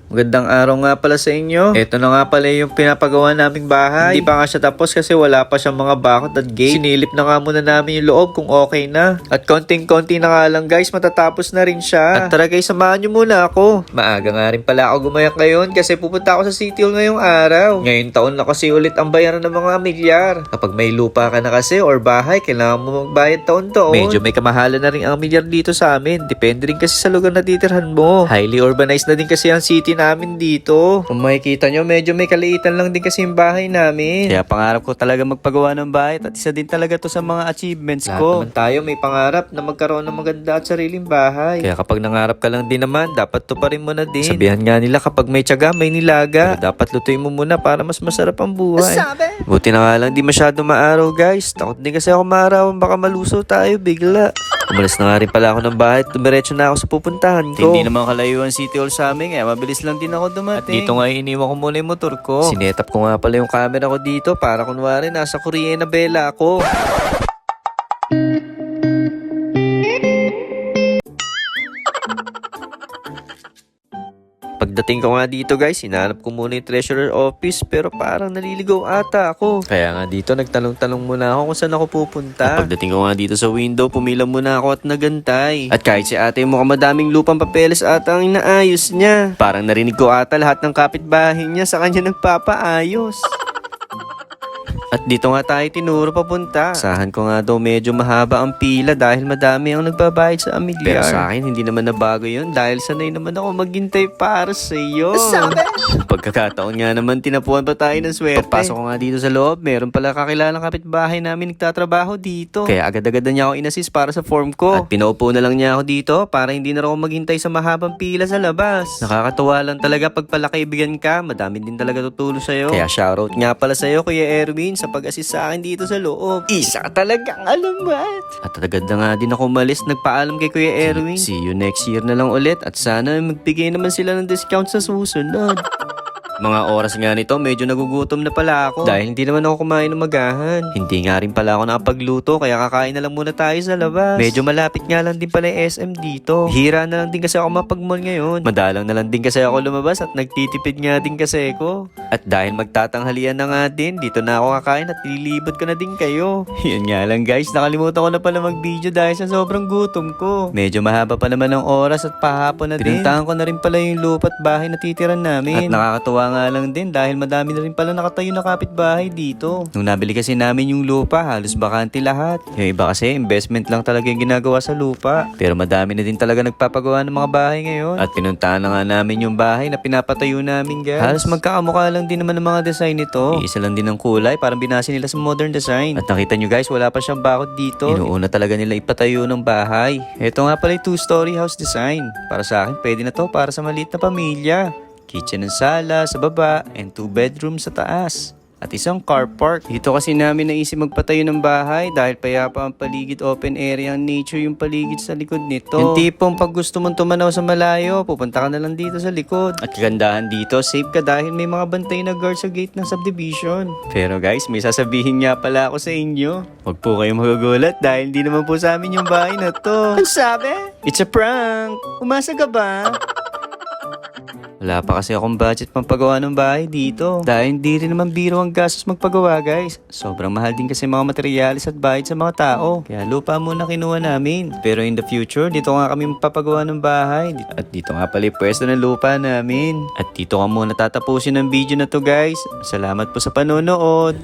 Magandang araw nga pala sa inyo. Ito na nga pala yung pinapagawa naming bahay. Hindi pa nga siya tapos kasi wala pa siyang mga bakod at gate. Sinilip na nga muna namin yung loob kung okay na. At konting-konti na nga lang guys, matatapos na rin siya. At tara guys, samahan nyo muna ako. Maaga nga rin pala ako gumayak ngayon kasi pupunta ako sa City Hall ngayong araw. Ngayong taon na kasi ulit ang bayaran ng mga milyar. Kapag may lupa ka na kasi or bahay, kailangan mo magbayad taon-taon. Medyo may kamahalan na rin ang milyar dito sa amin. Depende rin kasi sa lugar na titirhan mo. Highly urbanized na din kasi ang city namin dito. Kung makikita nyo, medyo may kaliitan lang din kasi yung bahay namin. Kaya pangarap ko talaga magpagawa ng bahay at isa din talaga to sa mga achievements ko. Lahat naman tayo may pangarap na magkaroon ng maganda at sariling bahay. Kaya kapag nangarap ka lang din naman, dapat tuparin mo na din. Sabihan nga nila kapag may tiyaga, may nilaga. Pero dapat lutuin mo muna para mas masarap ang buhay. Buti na nga lang di masyado maaraw guys. Takot din kasi ako maaraw, baka malusaw tayo bigla. Umalis na nga rin pala ako ng bahay at dumiretso na ako sa pupuntahan ko. Hindi naman kalayuan City Hall sa amin, kaya mabilis lang din ako dumating. At dito nga iniwan ko muna yung motor ko. Sinetap ko nga pala yung camera ko dito para kunwari nasa Korea na Bella ako. Pagdating ko nga dito guys, hinanap ko muna yung treasurer office pero parang naliligaw ata ako. Kaya nga dito nagtanong-tanong muna ako kung saan ako pupunta. At pagdating ko nga dito sa window, pumila muna ako at nagantay. At kahit si ate mukhang madaming lupang papeles ata ang inaayos niya. Parang narinig ko ata lahat ng kapitbahay niya sa kanya nagpapaayos. At dito nga tayo tinuro papunta. Sahan ko nga daw medyo mahaba ang pila dahil madami ang nagbabayad sa amilyar. Pero sa akin hindi naman nabago yun dahil sanay naman ako maghintay para sa iyo. Pagkakataon nga naman tinapuan pa tayo ng swerte. Pagpasok ko nga dito sa loob, meron pala kakilalang kapitbahay namin nagtatrabaho dito. Kaya agad-agad na niya ako inassist para sa form ko. At pinaupo na lang niya ako dito para hindi na ako maghintay sa mahabang pila sa labas. Nakakatuwa lang talaga pag pala kaibigan ka, madami din talaga tutulong sa'yo. Kaya shoutout nga pala sa'yo Kuya Erwin sa pag-assist sa akin dito sa loob. Isa ka talagang alamat. At agad na nga din ako umalis, nagpaalam kay Kuya Erwin. See you next year na lang ulit at sana magbigay naman sila ng discount sa susunod. Mga oras nga nito, medyo nagugutom na pala ako dahil hindi naman ako kumain ng magahan. Hindi nga rin pala ako nakapagluto kaya kakain na lang muna tayo sa labas. Medyo malapit nga lang din pala yung SM dito. Hira na lang din kasi ako mapag-mall ngayon. Madalang na lang din kasi ako lumabas at nagtitipid nga din kasi ako. At dahil magtatanghalian na nga din, dito na ako kakain at nililibot ko na din kayo. Yun nga lang guys, nakalimutan ko na pala mag-video dahil sa sobrang gutom ko. Medyo mahaba pa naman ang oras at pahapon na din. Pinuntahan ko na rin pala yung lupa at bahay na titiran namin. At nakakatuwa nga lang din dahil madami na rin pala nakatayo na kapitbahay dito. Nung nabili kasi namin yung lupa, halos bakante lahat. Yung iba kasi investment lang talaga yung ginagawa sa lupa. Pero madami na din talaga nagpapagawa ng mga bahay ngayon. At pinuntahan na nga namin yung bahay na pinapatayo namin guys. Halos magkakamukha lang din naman ng mga design nito. Isa lang din ng kulay, parang binasi nila sa modern design. At nakita nyo guys, wala pa siyang bakod dito. Inuuna talaga nila ipatayo ng bahay. Ito nga pala yung 2-story house design. Para sa akin, pwede na to para sa maliit na pamilya. Kitchen and sala sa baba and 2 bedrooms sa taas. At isang car park. Dito kasi namin naisip magpatayo ng bahay dahil payapa ang paligid, open area ang nature yung paligid sa likod nito. Yung tipong pag gusto mong tumanaw sa malayo, pupunta ka na lang dito sa likod. At kagandahan dito, safe ka dahil may mga bantay na guard sa gate ng subdivision. Pero guys, may sasabihin nga pala ako sa inyo. Huwag po kayong magugulat dahil hindi naman po sa amin yung bahay na to. Ano sabi? It's a prank! Umasa ka ba? Wala pa kasi akong budget pampagawa ng bahay dito. Dahil hindi rin naman biro ang gastos magpagawa guys. Sobrang mahal din kasi mga materialis at bayad sa mga tao. Kaya lupa muna kinuha namin. Pero in the future, dito nga kami magpapagawa ng bahay. At dito nga pala yung pwesto ng lupa namin. At dito nga muna tatapusin ang video na to guys. Salamat po sa panonood.